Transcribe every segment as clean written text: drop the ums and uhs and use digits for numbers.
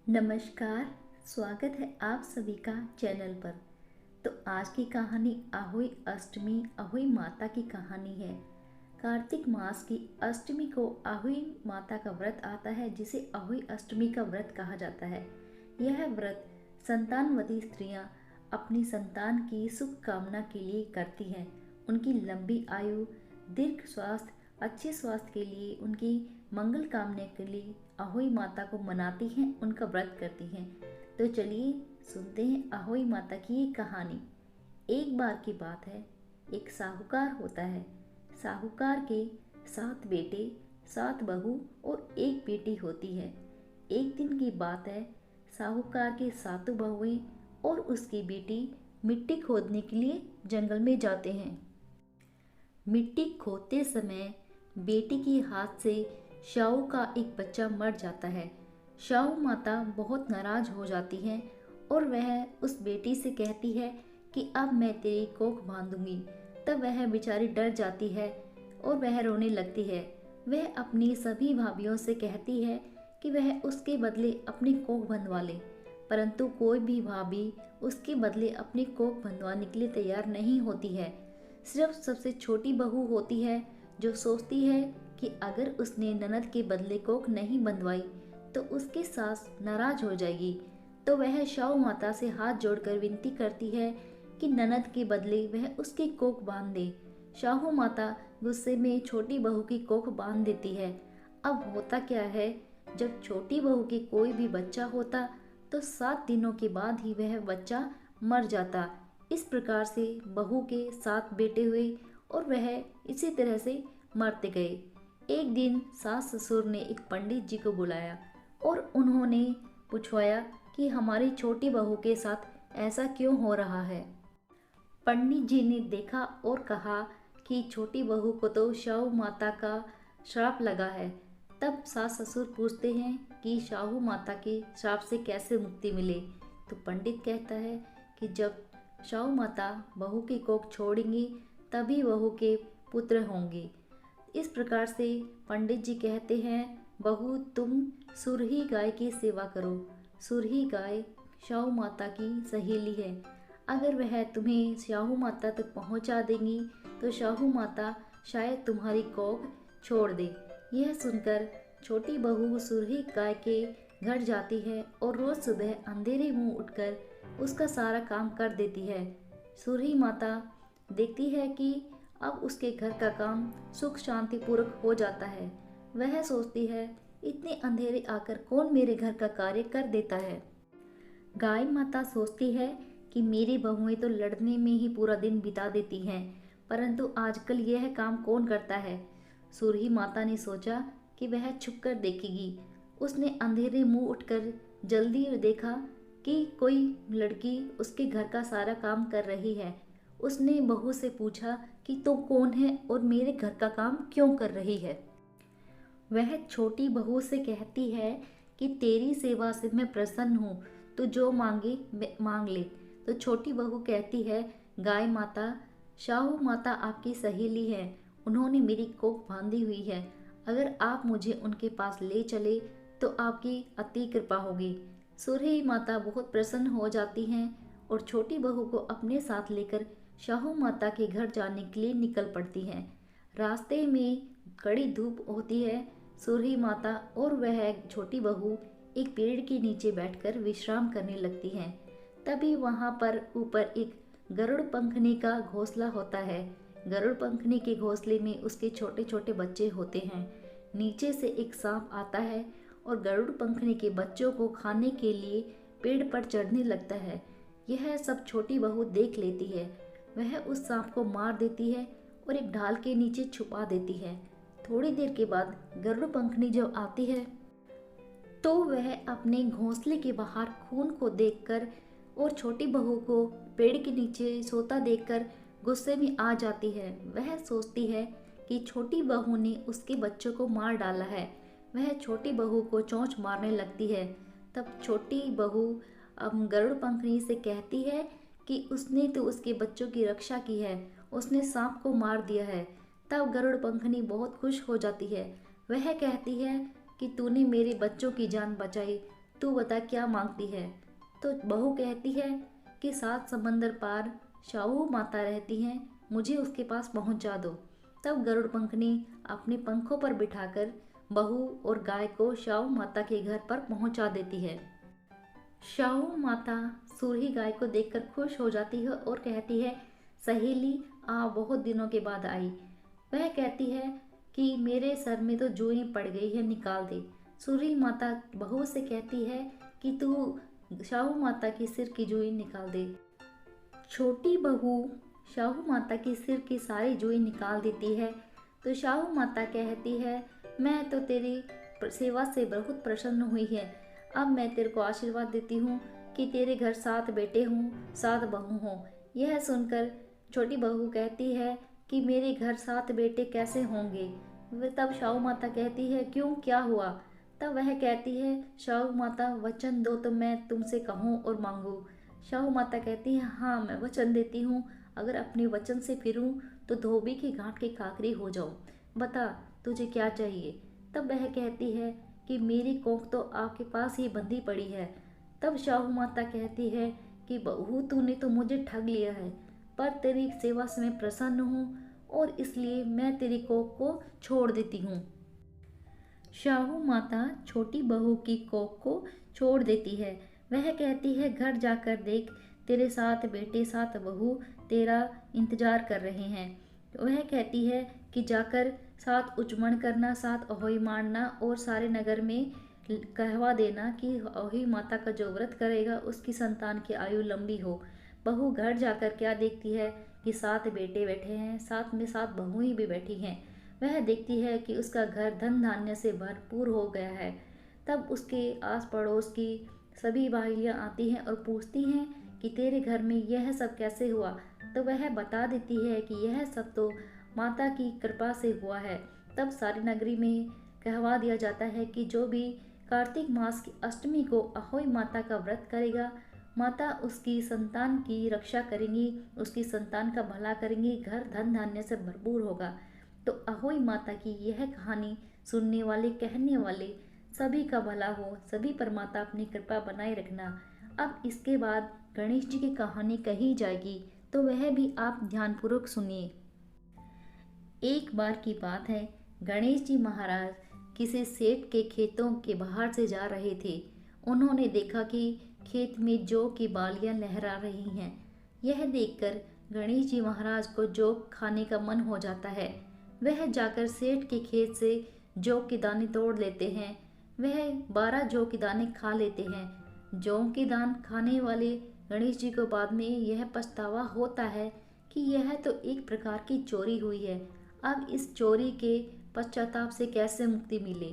नमस्कार। स्वागत है आप सभी का चैनल पर। तो आज की कहानी अहोई अष्टमी अहोई माता की कहानी है। कार्तिक मास की अष्टमी को अहोई माता का व्रत आता है, जिसे अहोई अष्टमी का व्रत कहा जाता है। यह व्रत संतानवती स्त्रियां अपनी संतान की सुख कामना के लिए करती हैं। उनकी लंबी आयु, दीर्घ स्वास्थ्य, अच्छे स्वास्थ्य के लिए, उनकी मंगल कामना के लिए अहोई माता को मनाती हैं, उनका व्रत करती हैं। तो चलिए सुनते हैं अहोई माता की ये कहानी। एक बार की बात है, एक साहूकार होता है। साहूकार के 7 बेटे, 7 बहू और एक बेटी होती है। एक दिन की बात है, साहूकार के 7 बहुएं और उसकी बेटी मिट्टी खोदने के लिए जंगल में जाते हैं। मिट्टी खोदते समय बेटी के हाथ से शाहू का एक बच्चा मर जाता है। शाहू माता बहुत नाराज हो जाती है और वह उस बेटी से कहती है कि अब मैं तेरी कोख बांधूंगी। तब वह बेचारी डर जाती है और वह रोने लगती है। वह अपनी सभी भाभियों से कहती है कि वह उसके बदले अपनी कोख बंधवा ले, परंतु कोई भी भाभी उसके बदले अपनी कोख बंधवाने के लिए तैयार नहीं होती है। सिर्फ सबसे छोटी बहू होती है जो सोचती है कि अगर उसने ननद के बदले कोख नहीं बंधवाई तो उसकी सास नाराज हो जाएगी। तो वह शाहू माता से हाथ जोड़कर विनती करती है कि ननद के बदले वह उसकी कोख बांध दे। शाहू माता गुस्से में छोटी बहू की कोख बांध देती है। अब होता क्या है, जब छोटी बहू के कोई भी बच्चा होता तो 7 दिनों के बाद ही वह बच्चा मर जाता। इस प्रकार से बहू के 7 बेटे हुए और वह इसी तरह से मरते गए। एक दिन सास ससुर ने एक पंडित जी को बुलाया और उन्होंने पूछवाया कि हमारी छोटी बहू के साथ ऐसा क्यों हो रहा है। पंडित जी ने देखा और कहा कि छोटी बहू को तो शाहू माता का श्राप लगा है। तब सास ससुर पूछते हैं कि शाहू माता के श्राप से कैसे मुक्ति मिले। तो पंडित कहता है कि जब शाहू माता बहू की कोख छोड़ेंगी तभी बहू के पुत्र होंगे। इस प्रकार से पंडित जी कहते हैं, बहू तुम सुरही गाय की सेवा करो। सुरही गाय शाहू माता की सहेली है। अगर वह तुम्हें शाहू माता तक पहुंचा देंगी तो शाहू माता शायद तुम्हारी कोख छोड़ दे। यह सुनकर छोटी बहू सुरही गाय के घर जाती है और रोज सुबह अंधेरे मुंह उठकर उसका सारा काम कर देती है। सुरही माता देखती है कि अब उसके घर का काम सुख शांति पूर्वक हो जाता है। वह सोचती है, इतने अंधेरे आकर कौन मेरे घर का कार्य कर देता है। गाय माता सोचती है कि मेरी बहुएं तो लड़ने में ही पूरा दिन बिता देती हैं, परंतु आजकल यह काम कौन करता है। सुरही माता ने सोचा कि वह छुपकर देखेगी। उसने अंधेरे मुंह उठकर जल्दी देखा कि कोई लड़की उसके घर का सारा काम कर रही है। उसने बहू से पूछा कि तुम कौन है और मेरे घर का काम क्यों कर रही है। वह छोटी बहू से कहती है कि तेरी सेवा से मैं प्रसन्न हूँ, तो जो मांगे मांग ले। तो छोटी बहू कहती है, गाय माता, शाहू माता आपकी सहेली है, उन्होंने मेरी कोख बांधी हुई है। अगर आप मुझे उनके पास ले चले तो आपकी अति कृपा होगी। सुरही माता बहुत प्रसन्न हो जाती हैं और छोटी बहू को अपने साथ लेकर शाहू माता के घर जाने के लिए निकल पड़ती हैं। रास्ते में कड़ी धूप होती है। सुरही माता और वह छोटी बहू एक पेड़ के नीचे बैठकर विश्राम करने लगती हैं। तभी वहां पर ऊपर एक गरुड़ पंखनी का घोंसला होता है। गरुड़ पंखनी के घोंसले में उसके छोटे छोटे बच्चे होते हैं। नीचे से एक सांप आता है और गरुड़ पंखनी के बच्चों को खाने के लिए पेड़ पर चढ़ने लगता है। यह सब छोटी बहू देख लेती है। वह उस सांप को मार देती है और एक ढाल के नीचे छुपा देती है। थोड़ी देर के बाद गरुड़ पंखनी जब आती है तो वह अपने घोंसले के बाहर खून को देखकर और छोटी बहू को पेड़ के नीचे सोता देखकर गुस्से में आ जाती है। वह सोचती है कि छोटी बहू ने उसके बच्चों को मार डाला है। वह छोटी बहू को चोंच मारने लगती है। तब छोटी बहू अब गरुड़ पंखनी से कहती है कि उसने तो उसके बच्चों की रक्षा की है, उसने सांप को मार दिया है। तब गरुड़ पंखनी बहुत खुश हो जाती है। वह कहती है कि तूने मेरे बच्चों की जान बचाई, तू बता क्या मांगती है। तो बहू कहती है कि 7 समंदर पार शाहू माता रहती हैं, मुझे उसके पास पहुंचा दो। तब गरुड़ पंखनी अपने पंखों पर बिठाकर बहू और गाय को शाहू माता के घर पर पहुंचा देती है। शाहू माता सूरही गाय को देखकर खुश हो जाती है और कहती है, सहेली आ बहुत दिनों के बाद आई। वह कहती है कि मेरे सर में तो जुई पड़ गई है, निकाल दे। सूरही माता बहू से कहती है कि तू शाहू माता की सिर की जुई निकाल दे। छोटी बहू शाहू माता की सिर की सारी जुई निकाल देती है। तो शाहू माता कहती है, मैं तो तेरी सेवा से बहुत प्रसन्न हुई है। अब मैं तेरे को आशीर्वाद देती हूँ कि तेरे घर 7 बेटे हों, 7 बहू हों। यह सुनकर छोटी बहू कहती है कि मेरे घर 7 बेटे कैसे होंगे। तब शाहू माता कहती है, क्यों, क्या हुआ। तब वह कहती है, शाहू माता वचन दो तो मैं तुमसे कहूँ और मांगूँ। शाहू माता कहती है, हाँ मैं वचन देती हूँ, अगर अपने वचन से फिरूँ तो धोबी की गांठ की काकरी हो जाऊँ। बता तुझे क्या चाहिए। तब वह कहती है कि मेरी कोख तो आपके पास ही बंधी पड़ी है। तब शाहू माता कहती है कि बहू तूने तो मुझे ठग लिया है, पर तेरी सेवा से मैं प्रसन्न हूँ और इसलिए मैं तेरी कोख को छोड़ देती हूँ। शाहू माता छोटी बहू की कोख को छोड़ देती है। वह कहती है, घर जाकर देख, तेरे 7 बेटे 7 बहू तेरा इंतजार कर रहे हैं। वह कहती है कि जाकर 7 उचमण करना, 7 अहोई मारना और सारे नगर में कहवा देना कि अहोई माता का जो व्रत करेगा उसकी संतान की आयु लंबी हो। बहू घर जाकर क्या देखती है कि 7 बेटे बैठे हैं, साथ में 7 बहुएं भी बैठी हैं। वह देखती है कि उसका घर धन धान्य से भरपूर हो गया है। तब उसके आस पड़ोस की सभी बाहियाँ आती हैं और पूछती हैं कि तेरे घर में यह सब कैसे हुआ। तो वह बता देती है कि यह सब तो माता की कृपा से हुआ है। तब सारी नगरी में कहवा दिया जाता है कि जो भी कार्तिक मास की अष्टमी को अहोई माता का व्रत करेगा, माता उसकी संतान की रक्षा करेंगी, उसकी संतान का भला करेंगी, घर धन धान्य से भरपूर होगा। तो अहोई माता की यह कहानी सुनने वाले, कहने वाले सभी का भला हो, सभी पर माता अपनी कृपा बनाए रखना। अब इसके बाद गणेश जी की कहानी कही जाएगी, तो वह भी आप ध्यानपूर्वक सुनिए। एक बार की बात है, गणेश जी महाराज किसी सेठ के खेतों के बाहर से जा रहे थे। उन्होंने देखा कि खेत में जौ की बालियां लहरा रही हैं। यह देखकर गणेश जी महाराज को जौ खाने का मन हो जाता है। वह जाकर सेठ के खेत से जौ के दाने तोड़ लेते हैं। वह 12 जौ के दाने खा लेते हैं। जौ के दाने खाने वाले गणेश जी को बाद में यह पछतावा होता है कि यह तो एक प्रकार की चोरी हुई है, अब इस चोरी के पश्चाताप से कैसे मुक्ति मिले।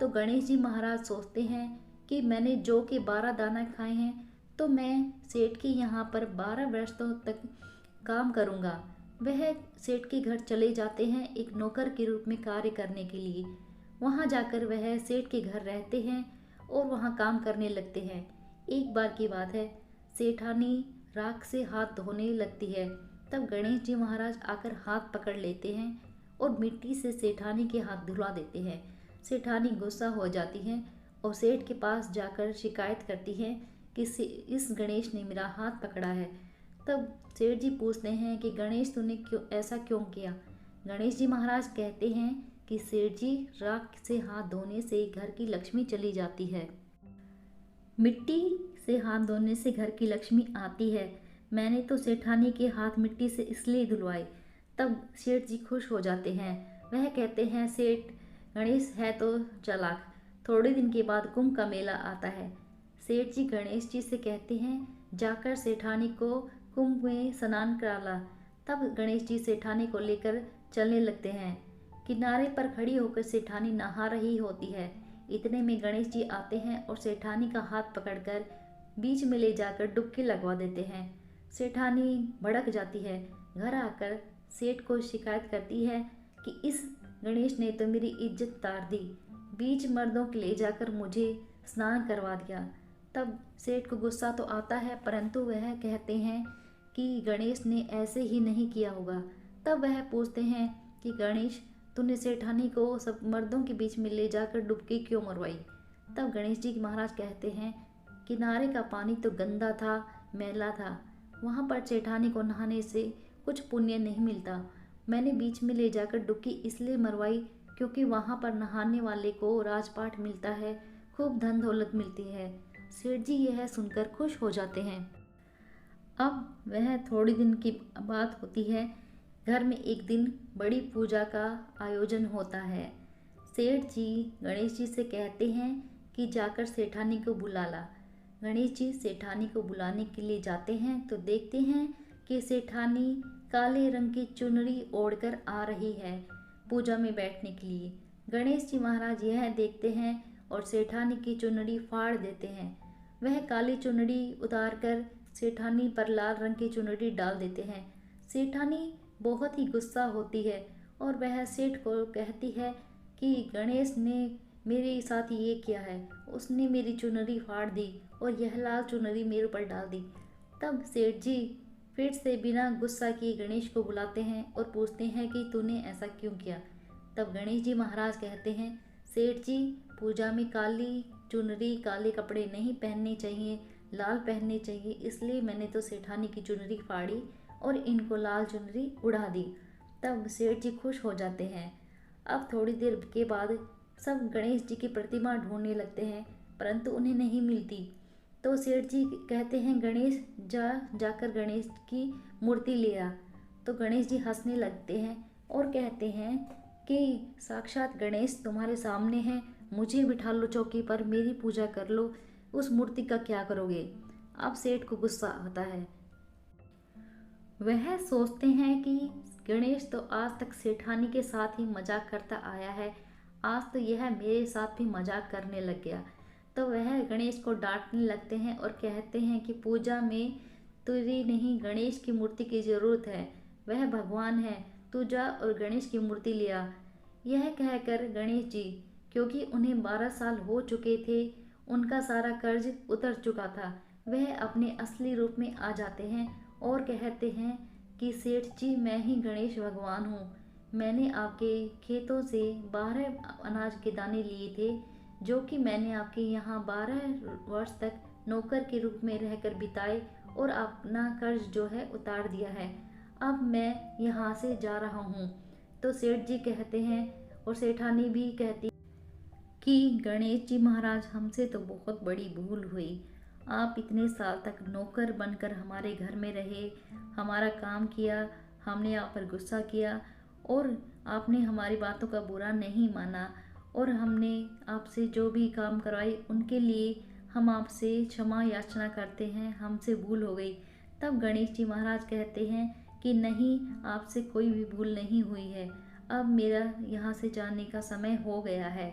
तो गणेश जी महाराज सोचते हैं कि मैंने जौ के 12 दाना खाए हैं, तो मैं सेठ के यहाँ पर 12 वर्षों तक काम करूँगा। वह सेठ के घर चले जाते हैं एक नौकर के रूप में कार्य करने के लिए। वहाँ जाकर वह सेठ के घर रहते हैं और वहाँ काम करने लगते हैं। एक बार की बात है, सेठानी राख से हाथ धोने लगती है। तब गणेश जी महाराज आकर हाथ पकड़ लेते हैं और मिट्टी से सेठानी के हाथ धुला देते हैं। सेठानी गुस्सा हो जाती है और सेठ के पास जाकर शिकायत करती है कि इस गणेश ने मेरा हाथ पकड़ा है। तब सेठ जी पूछते हैं कि गणेश तूने ऐसा क्यों किया। गणेश जी महाराज कहते हैं कि सेठ जी, राख से हाथ धोने से घर की लक्ष्मी चली जाती है, मिट्टी से हाथ धोने से घर की लक्ष्मी आती है। मैंने तो सेठानी के हाथ मिट्टी से इसलिए धुलवाए। तब सेठ जी खुश हो जाते हैं। वह कहते हैं, सेठ गणेश है तो चालाक, थोड़े दिन के बाद कुंभ का मेला आता है। सेठ जी गणेश जी से कहते हैं, जाकर सेठानी को कुंभ में स्नान करा ला। तब गणेश जी सेठानी को लेकर चलने लगते हैं। किनारे पर खड़ी होकर सेठानी नहा रही होती है। इतने में गणेश जी आते हैं और सेठानी का हाथ पकड़कर बीच में ले जाकर डुबकी लगवा देते हैं। सेठानी भड़क जाती है। घर आकर सेठ को शिकायत करती है कि इस गणेश ने तो मेरी इज्जत तार दी, बीच मर्दों के ले जाकर मुझे स्नान करवा दिया। तब सेठ को गुस्सा तो आता है, परंतु वह कहते हैं कि गणेश ने ऐसे ही नहीं किया होगा। तब वह पूछते हैं कि गणेश, तूने सेठानी को सब मर्दों के बीच में ले जाकर डुबकी क्यों मरवाई। तब गणेश जी महाराज कहते हैं, किनारे का पानी तो गंदा था, मैला था, वहाँ पर सेठानी को नहाने से कुछ पुण्य नहीं मिलता। मैंने बीच में ले जाकर डुबकी इसलिए मरवाई क्योंकि वहाँ पर नहाने वाले को राजपाट मिलता है, खूब धन दौलत मिलती है। सेठ जी यह सुनकर खुश हो जाते हैं। अब वह थोड़ी दिन की बात होती है। घर में एक दिन बड़ी पूजा का आयोजन होता है। सेठ जी गणेश जी से कहते हैं कि जाकर सेठानी को बुला ला। गणेश जी सेठानी को बुलाने के लिए जाते हैं तो देखते हैं कि सेठानी काले रंग की चुनरी ओढ़कर आ रही है पूजा में बैठने के लिए। गणेश जी महाराज यह देखते हैं और सेठानी की चुनरी फाड़ देते हैं। वह काली चुनरी उतारकर सेठानी पर लाल रंग की चुनरी डाल देते हैं। सेठानी बहुत ही गुस्सा होती है और वह सेठ को कहती है कि गणेश ने मेरे साथ ये किया है, उसने मेरी चुनरी फाड़ दी और यह लाल चुनरी मेरे ऊपर डाल दी। तब सेठ जी फिर से बिना गुस्सा किए गणेश को बुलाते हैं और पूछते हैं कि तूने ऐसा क्यों किया। तब गणेश जी महाराज कहते हैं, सेठ जी पूजा में काली चुनरी काले कपड़े नहीं पहनने चाहिए, लाल पहनने चाहिए, इसलिए मैंने तो सेठानी की चुनरी फाड़ी और इनको लाल चुनरी उड़ा दी। तब सेठ जी खुश हो जाते हैं। अब थोड़ी देर के बाद सब गणेश जी की प्रतिमा ढूंढने लगते हैं परंतु उन्हें नहीं मिलती। तो सेठ जी कहते हैं, गणेश जाकर गणेश की मूर्ति ले आ। तो गणेश जी हंसने लगते हैं और कहते हैं कि साक्षात गणेश तुम्हारे सामने हैं, मुझे बिठा लो चौकी पर, मेरी पूजा कर लो, उस मूर्ति का क्या करोगे। अब सेठ को गुस्सा आता है। वह सोचते हैं कि गणेश तो आज तक सेठानी के साथ ही मजाक करता आया है, आज तो यह मेरे साथ भी मजाक करने लग गया। तो वह गणेश को डांटने लगते हैं और कहते हैं कि पूजा में तुझे नहीं गणेश की मूर्ति की ज़रूरत है, वह भगवान है, तू जा और गणेश की मूर्ति ले आ। यह कहकर गणेश जी, क्योंकि उन्हें 12 साल हो चुके थे, उनका सारा कर्ज उतर चुका था, वह अपने असली रूप में आ जाते हैं और कहते हैं कि सेठ जी मैं ही गणेश भगवान हूँ। मैंने आपके खेतों से 12 अनाज के दाने लिए थे जो कि मैंने आपके यहाँ 12 वर्ष तक नौकर के रूप में रहकर बिताए और अपना कर्ज जो है उतार दिया है। अब मैं यहाँ से जा रहा हूँ। तो सेठ जी कहते हैं और सेठानी भी कहती कि गणेश जी महाराज हमसे तो बहुत बड़ी भूल हुई। आप इतने साल तक नौकर बनकर हमारे घर में रहे, हमारा काम किया, हमने आप पर गुस्सा किया और आपने हमारी बातों का बुरा नहीं माना और हमने आपसे जो भी काम करवाई उनके लिए हम आपसे क्षमा याचना करते हैं, हमसे भूल हो गई। तब गणेश जी महाराज कहते हैं कि नहीं, आपसे कोई भी भूल नहीं हुई है, अब मेरा यहाँ से जाने का समय हो गया है।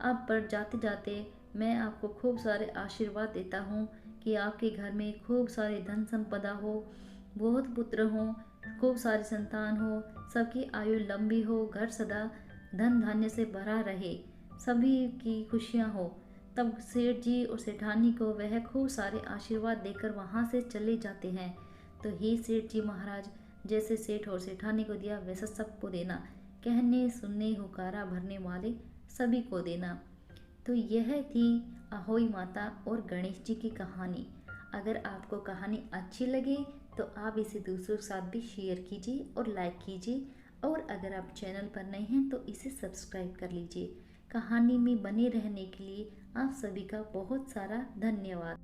अब पर जाते जाते मैं आपको खूब सारे आशीर्वाद देता हूँ कि आपके घर में खूब सारे धन संपदा हो, बहुत पुत्र हो, खूब सारी संतान हो, सबकी आयु लंबी हो, घर सदा धन धान्य से भरा रहे, सभी की खुशियाँ हो। तब सेठ जी और सेठानी को वह खूब सारे आशीर्वाद देकर वहाँ से चले जाते हैं। तो हे सेठ जी महाराज, जैसे सेठ और सेठानी को दिया वैसा सबको देना, कहने सुनने हुकारा भरने वाले सभी को देना। तो यह थी अहोई माता और गणेश जी की कहानी। अगर आपको कहानी अच्छी लगे तो आप इसे दूसरों के साथ भी शेयर कीजिए और लाइक कीजिए, और अगर आप चैनल पर नए हैं तो इसे सब्सक्राइब कर लीजिए। कहानी में बने रहने के लिए आप सभी का बहुत सारा धन्यवाद।